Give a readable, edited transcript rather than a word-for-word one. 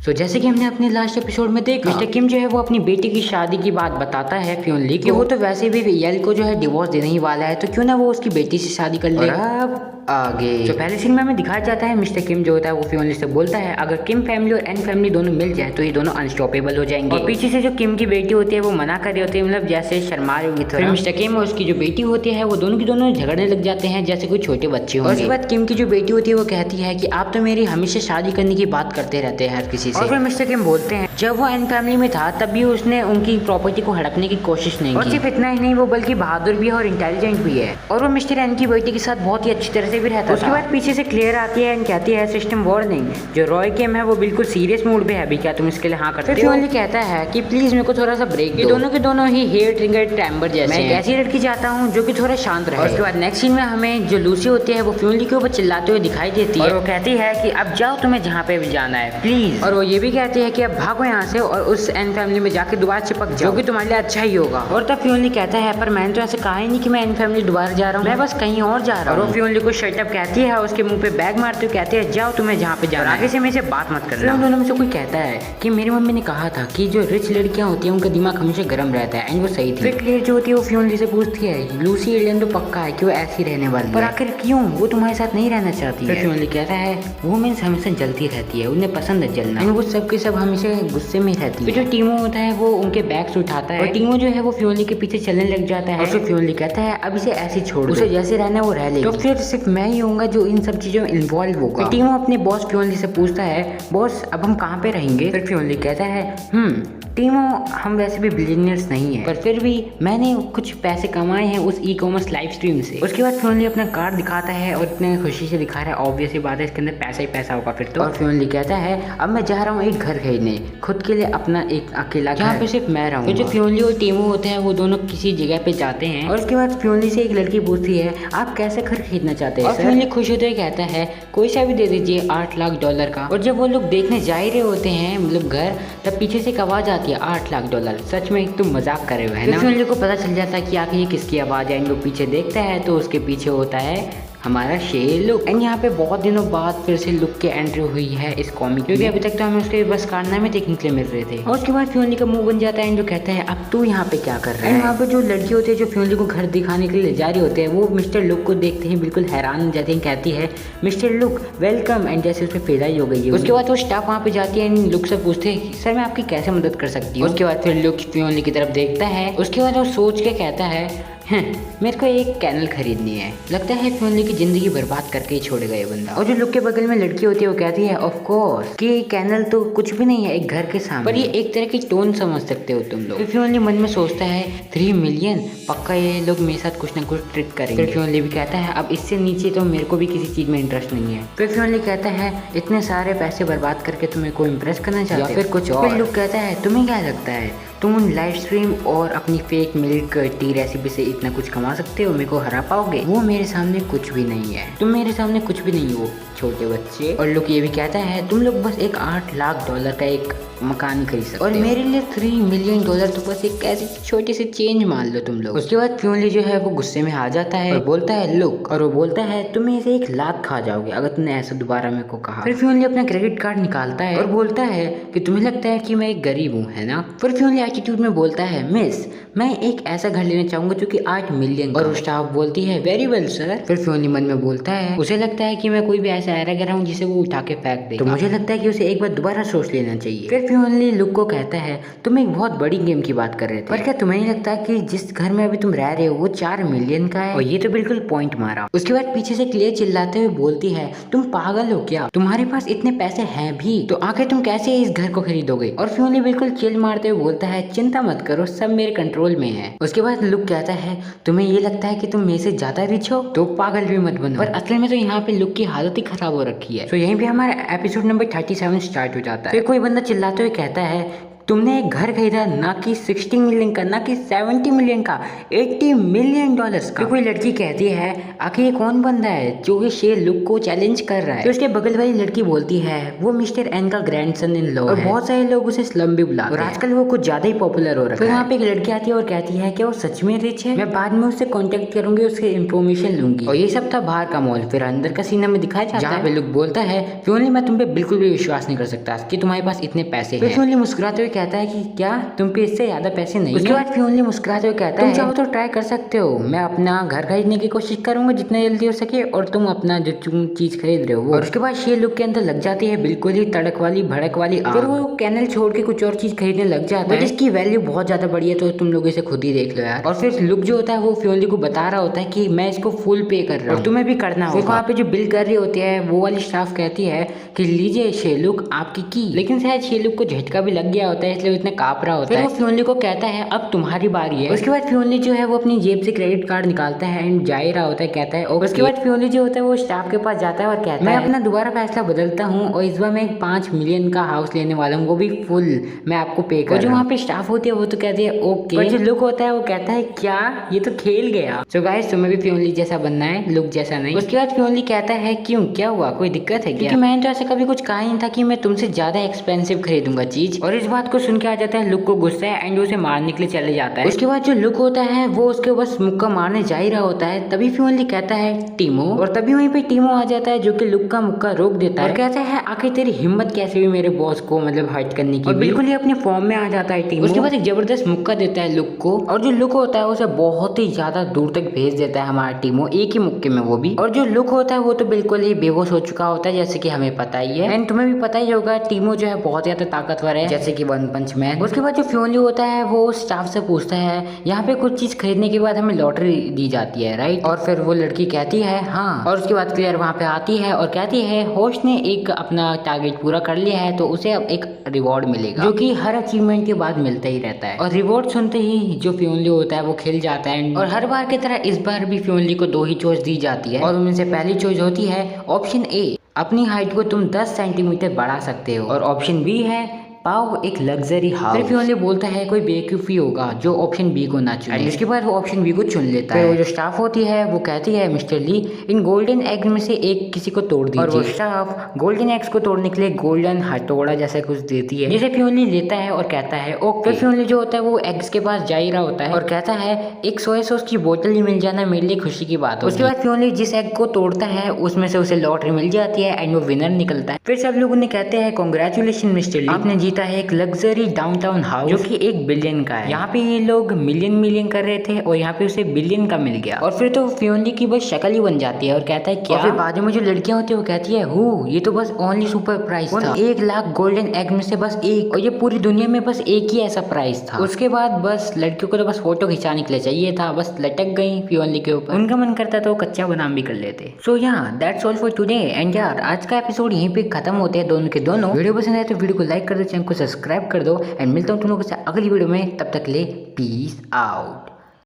तो जैसे कि हमने अपने लास्ट एपिसोड में देखा, मिस्टर किम जो है वो अपनी बेटी की शादी की बात बताता है फ्योनली कि वो तो वैसे भी यल को जो है डिवोर्स देने ही वाला है, तो क्यों ना वो उसकी बेटी से शादी कर ले। अब आगे तो पहले सीन में हमें दिखाया जाता है मिस्टर किम जो होता है वो फ्योनली से बोलता है अगर किम फैमिली और एन फैमिली दोनों मिल जाए तो ये दोनों अनस्टॉपेबल हो जाएंगे। और पीछे से जो किम की बेटी होती है वो मना कर रही होती है, मतलब जैसे शर्मा रही होगी थोड़ा। फिर मिस्टर किम और उसकी जो बेटी होती है वो दोनों की दोनों झगड़ने लग जाते हैं जैसे कोई छोटे बच्चे होंगे। और उसके बाद किम की जो बेटी होती है वो कहती है कि आप तो मेरी हमेशा शादी करने की बात करते रहते हैं हर किसी से। और फिर मिस्टर किम बोलते हैं जब वो एन फैमिली में था तब भी उसने उनकी प्रॉपर्टी को हड़पने की कोशिश नहीं की। और सिर्फ इतना ही नहीं, वो बल्कि बहादुर भी है और इंटेलिजेंट भी है, और वो मिस्टर एन की बेटी के साथ बहुत ही अच्छी तरह से भी रहता है। उसके बाद पीछे से क्लियर आती है एंड कहती है सिस्टम वार्निंग, जो रॉय किम है वो बिल्कुल सीरियस मूड पे है अभी, क्या तुम इसके लिए हाँ करते हो? फ्योनली कहता है कि प्लीज मेरे को थोड़ा सा ब्रेक दो। ये दोनों के दोनों ही हेयर ट्रिगर टैम्बर जैसे मैं एक ऐसी लड़की चाहता हूँ जो कि थोड़ा शांत रहे। उसके बाद नेक्स्ट सीन में हमें जो लूसी होती है वो फ्योनली के ऊपर चिल्लाते हुए दिखाई देती है, और वो कहती है कि अब जाओ तुम्हें जहाँ पे भी जाना है प्लीज। और वो ये भी कहती है कि अब भागो यहाँ से और उस एन फैमिली में जाके दोबारा चिपक जाओ, जो कि तुम्हारे लिए अच्छा ही होगा। और तब फ्योनली कहता है पर मैंने तो ऐसे कहा ही नहीं कि मैं एन फैमिली दोबारा जा रहा हूँ, मैं बस कहीं और जा रहा हूँ। और वो फ्योनली को शटअप कहती है, उसके मुंह पे बैग मारते हुए कहती है जाओ तुम्हें जहाँ पे जाना है, आगे से मेरे से बात मत करना। उन दोनों में से कोई कहता है कि मेरी मम्मी ने कहा था कि जो रिच लड़कियां होती हैं उनका दिमाग हमेशा गर्म रहता है, एंड वो सही थी। फिर क्लियर जो होती है वो फ्योनली से पूछती है लूसी एलियन तो पक्का है कि वो ऐसी रहने वाली है, पर आखिर क्यों वो तुम्हारे साथ नहीं रहना चाहती है? फ्योनली कहता है वुमेन्स हमेशा जलती रहती है, उन्हें पसंद है जलना, एंड वो सब के सब हमेशा गुस्से में रहती है। फिर जो टीमो होता है वो उनके बैग्स उठाता है और टीमो जो है वो फ्योनली के पीछे चलने लग जाता है। और फिर फ्योनली कहता है अब इसे ऐसे छोड़, उसे जैसे रहना वो रह लेगी, तो फिर सिर्फ मैं ही होऊंगा जो इन सब चीजों में इन्वॉल्व होगा। टीमो अपने बॉस फ्योनली से पूछता है बॉस अब हम कहाँ पे रहेंगे? फिर फ्योनली कहता है टीमो हम वैसे भी बिलियनियर्स नहीं है, पर फिर भी मैंने कुछ पैसे कमाए हैं उस ई कॉमर्स लाइव स्ट्रीम से। उसके बाद फ्योनली अपना कार्ड दिखाता है और इतने खुशी से दिखा रहा है, ऑब्वियस ही बात है इसके अंदर पैसा ही पैसा होगा फिर तो। और फ्योनली कहता है अब मैं जा रहा हूँ एक घर खरीदने खुद के लिए, अपना एक अकेला जहाँ पे सिर्फ मैं रहूँगा। फिर जो फ्योनली और टीमो होते हैं वो दोनों किसी जगह पे जाते हैं, और उसके बाद फ्योनली से एक लड़की पूछती है आप कैसे घर खरीदना चाहते हैं? और फ्योनली खुश होते हुए कहता है कोई सा भी दे दीजिए $8 लाख का। और जब वो लोग देखने जा ही रहे होते हैं मतलब घर, तब पीछे से एक आवाज आती है $8 लाख। सच में तुम मजाक कर रहे हो है ना? फ्योनली को पता चल जाता है कि आखिर ये किसकी आवाज है, इनको पीछे देखता है तो उसके पीछे होता है हमारा शेर लुक। एंड यहाँ पे बहुत दिनों बाद फिर से लुक की एंट्री हुई है इस कॉमिक, क्योंकि अभी तक तो हमें उसके बस कारनामे देखने के लिए मिल रहे थे। और उसके बाद फ्योनली का मुंह बन जाता है एंड जो कहता है अब तू यहाँ पे क्या कर रहा है? वहाँ पे जो लड़की होती है जो फ्योनली को घर दिखाने के लिए ले जा रही होते हैं वो मिस्टर लुक को देखते हैं बिल्कुल हैरान हो जाते हैं, कहती है मिस्टर लुक वेलकम, एंड जैसे उसमें फेदा ही हो गई है। उसके बाद वो स्टाफ वहाँ पे जाती है एंड लुक से पूछते हैं सर मैं आपकी कैसे मदद कर सकती हूँ? उसके बाद फिर लुक फ्योनली की तरफ देखता है, उसके बाद वो सोच के कहता है मेरे को एक कैनल खरीदनी है। लगता है फ्योनली की जिंदगी बर्बाद करके ही छोड़ गए बंदा। और जो लुक के बगल में लड़की होती है वो कहती है ऑफ कोर्स कि कैनल तो कुछ भी नहीं है एक घर के सामने, पर ये एक तरह की टोन समझ सकते हो तुम लोग। फिर फ्योनली मन में सोचता है 3 मिलियन पक्का ये लोग मेरे साथ कुछ ना कुछ ट्रिक करेंगे। फिर फ्योनली भी कहता है अब इससे नीचे तो मेरे को भी किसी चीज में इंटरेस्ट नहीं है। फिर फ्योनली कहता है इतने सारे पैसे बर्बाद करके तुम्हें को इम्प्रेस करना चाहते हो या फिर कुछ और? फिर लुक कहता है तुम्हें क्या लगता है तुम लाइव स्ट्रीम और अपनी फेक मिल्क टी रेसिपी से इतना कुछ कमा सकते हो, मेरे को हरा पाओगे? वो मेरे सामने कुछ भी नहीं है, तुम मेरे सामने कुछ भी नहीं हो छोटे बच्चे। और लुक ये भी कहता है तुम लोग बस एक $8 लाख का एक मकान खरीद सकते हो, और मेरे लिए $3 मिलियन तो बस एक ऐसी छोटी सी चेंज मान लो तुम लोग। उसके बाद फ्योनली जो है वो गुस्से में आ जाता है और बोलता है लुक, और वो बोलता है तुम इसे 1 लाख खा जाओगे अगर तुमने ऐसा दोबारा मेरे को कहा। फिर फ्योनली अपना क्रेडिट कार्ड निकालता है और बोलता है कि तुम्हें लगता है कि मैं एक गरीब हूँ है ना? फिर फ्योनली एटीट्यूड में बोलता है मिस मैं एक ऐसा घर लेना चाहूंगा जो कि 8 मिलियन, और स्टाफ बोलती है वेरी वेल सर। फिर फ्योनली मन में बोलता है उसे लगता है कि मैं कोई भी ऐसा एरा हूँ जिसे वो उठा के फेंक दे, तो मुझे लगता है कि उसे एक बार दोबारा सोच लेना चाहिए। फिर फ्योनली लुक को कहता है तुम एक बहुत बड़ी गेम की बात कर रहे थे, पर क्या तुम्हें नहीं लगता कि जिस घर में अभी तुम रह रहे हो वो 4 मिलियन का है? और ये तो बिल्कुल पॉइंट मारा। उसके बाद पीछे से क्लियर चिल्लाते हुए बोलती है तुम पागल हो क्या? तुम्हारे पास इतने पैसे हैं भी तो आखिर तुम कैसे इस घर को खरीदोगे? और फ्योनली बिल्कुल चिल मारते हुए बोलता है चिंता मत करो सब मेरे कंट्रोल में है। उसके बाद लुक कहता है तुम्हें ये लगता है कि तुम मेरे से ज्यादा रिच हो तो पागल भी मत बनो, पर असल में तो यहाँ पे लुक की हालत ही खराब हो रखी है। तो यहीं पे हमारा एपिसोड नंबर 37 स्टार्ट हो जाता है। फिर कोई बंदा चिल्लाते हुए कहता है तुमने एक घर खरीदा ना कि 60 मिलियन का, ना कि 70 मिलियन का, 80 मिलियन डॉलर्स का। कोई लड़की कहती है आखिर ये कौन बंदा है जो कि शेर लुक को चैलेंज कर रहा है। तो उसके बगल वाली लड़की बोलती है वो मिस्टर एन का ग्रैंडसन इन लॉ है और बहुत सारे लोग उसे स्लम भी बुलाते हैं और आजकल वो कुछ ज्यादा ही पॉपुलर हो रहा है। फिर वहाँ पे एक लड़की आती है और कहती है कि वो सच में रिच है, मैं बाद में उससे कांटेक्ट करूंगी, उससे इन्फॉर्मेशन लूंगी। और ये सब था बाहर का मॉल। फिर अंदर का सीन हमें दिखाया जाता है जहाँ पे लुक बोलता है फियोनली मैं तुम पे बिल्कुल भी विश्वास नहीं कर सकता कि तुम्हारे पास इतने पैसे हैं। फियोनली मुस्कुराते हुए कहता है कि क्या तुम पे इससे ज्यादा पैसे नहीं। उसके बाद फियोनली मुस्कुराते हुए कहता है तुम चाहो तो ट्राई कर सकते हो, मैं अपना घर खरीदने की कोशिश करूंगा जितना जल्दी हो सके और तुम अपना जो चीज खरीद रहे हो वो। और उसके बाद शेर लुक के अंदर लग जाती है बिल्कुल ही तड़क वाली भड़क वाली आग। फिर वो कैनल छोड़ के कुछ और चीज खरीदने लग जाता है जिसकी वैल्यू बहुत ज्यादा बड़ी है, तो तुम लोग इसे खुद ही देख लो यार। और फिर लुक जो होता है वो फियोनली को बता रहा होता है कि मैं इसको फुल पे कर रहा हूँ और तुम्हें भी करना होगा। फिर वहाँ पे जो बिल कर रही होती है वो वाली स्टाफ कहती है कि लीजिए शेलुक आपकी की, लेकिन शायद शेलुक को झटका भी लग गया होता है इसलिए इतना कांप रहा होता है। फिर वो फियोनली को कहता है अब तुम्हारी बारी है। उसके बाद फियोनली जो है वो अपनी जेब से क्रेडिट कार्ड निकालता है एंड जा ही रहा होता है, कहता है और उसके बाद फियोनली जो होता है वो स्टाफ के पास जाता है और कहता है मैं अपना दोबारा फैसला बदलता हूँ और इस बार मैं 5 मिलियन का हाउस लेने वाला हूँ, वो भी फुल मैं आपको पे कर। जो वहाँ पे स्टाफ होती है वो तो कहती है ओके, और जो लुक होता है वो कहता है क्या ये तो खेल गया। सो गाइस तुम्हें भी फियोनली जैसा बनना है, लुक जैसा नहीं। उसके बाद फियोनली कहता है क्यों क्या हुआ, कोई दिक्कत है क्या? क्योंकि मैंने तो ऐसे कभी कुछ कहा ही नहीं था कि मैं तुमसे ज्यादा एक्सपेंसिव खरीदूंगा चीज। और इस बात को सुन के आ जाता है लुक को गुस्सा है एंड उसे मारने के लिए चले जाता है। उसके बाद जो लुक होता है वो उसके बस मुक्का मारने जा ही रहा होता है, तभी फियोनली कहता है टीमो, और तभी वहीं पे टीमो आ जाता है जो कि लुक का मुक्का रोक देता है और कहता है आखिर तेरी हिम्मत कैसे हुई मेरे बॉस को मतलब हर्ट करने की। और बिल्कुल ही अपने फॉर्म में आ जाता है टीमो। उसके बाद एक जबरदस्त मुक्का देता है लुक को और जो लुक होता है उसे बहुत ही ज्यादा दूर तक भेज देता है हमारा टीमो, एक ही मुक्के में वो भी। और जो लुक होता है वो तो बिल्कुल ही बेहोश हो चुका होता है जैसे कि हमें पता ही है एंड तुम्हें भी पता ही होगा टीमो जो है बहुत ज्यादा ताकतवर है जैसे कि वन पंच मैन। उसके बाद जो फियोनली होता है वो स्टाफ से पूछता है यहाँ पे कुछ चीज खरीदने के बाद हमें लॉटरी दी जाती है राइट, और फिर वो लड़की कहती है हाँ। और उसके बाद क्लियर वहाँ पे आती है और कहती है होस्ट ने एक अपना टारगेट पूरा कर लिया है तो उसे अब एक रिवॉर्ड मिलेगा जो कि हर अचीवमेंट के बाद मिलता ही रहता है। और रिवॉर्ड सुनते ही जो फियोनली होता है वो खिल जाता है और हर बार की तरह इस बार भी फियोनली को 2 ही चॉइस दी जाती है और उनमें से पहली चॉइस होती है ऑप्शन ए अपनी हाइट को तुम 10 सेंटीमीटर बढ़ा सकते हो, और ऑप्शन बी है पाओ एक लग्जरी हाउस। फिर फियोनली बोलता है कोई बेवकूफी होगा जो ऑप्शन बी को ना चुने। इसके बाद वो ऑप्शन बी को चुन लेता है। वो जो स्टाफ होती है वो कहती है मिस्टर ली इन गोल्डन एग में से एक किसी को तोड़ दीजिए, और वो स्टाफ गोल्डन एग्स को तोड़ने के लिए गोल्डन हथौड़ा जैसा कुछ देती है जिसे फियोनली लेता है और कहता है ओके। फिर फियोनली जो होता है वो एग्स के पास जा ही रहा होता है और कहता है एक सोया सॉस की बोतल ही मिल जाना मेरे लिए खुशी की बात होगी। उसके बाद फियोनली जिस एग को तोड़ता है उसमें से उसे लॉटरी मिल जाती है एंड वो विनर निकलता है। फिर सब लोग उन्हें कहते हैं कांग्रेचुलेशन मिस्टर ली, आपने जीता है एक लग्जरी डाउनटाउन हाउस जो कि 1 बिलियन का है। यहाँ पे ये लोग मिलियन कर रहे थे और यहाँ पे उसे बिलियन का मिल गया। और फिर तो फियोनली की बस शक्ल ही बन जाती है और कहता है क्या। और फिर बाद में जो लड़कियां होती है वो कहती है ये तो बस ओनली सुपर प्राइस था, 1 लाख गोल्डन एग में से बस एक, और ये पूरी दुनिया में बस एक ही ऐसा प्राइस था। उसके बाद बस लड़कियों को तो बस फोटो खिंचाने के लिए चाहिए था, बस लटक गई फियोनली के ऊपर। उनका मन करता तो कच्चा बादाम भी कर लेते। सो यहाँ that's all for today and यार आज का एपिसोड यहीं पे खत्म होते हैं दोनों के दोनों। वीडियो पसंद आए तो वीडियो को लाइक कर दो, चैनल को सब्सक्राइब कर दो एंड मिलता हूँ तुम लोगों से अगली वीडियो में। तब तक ले पीस आउट।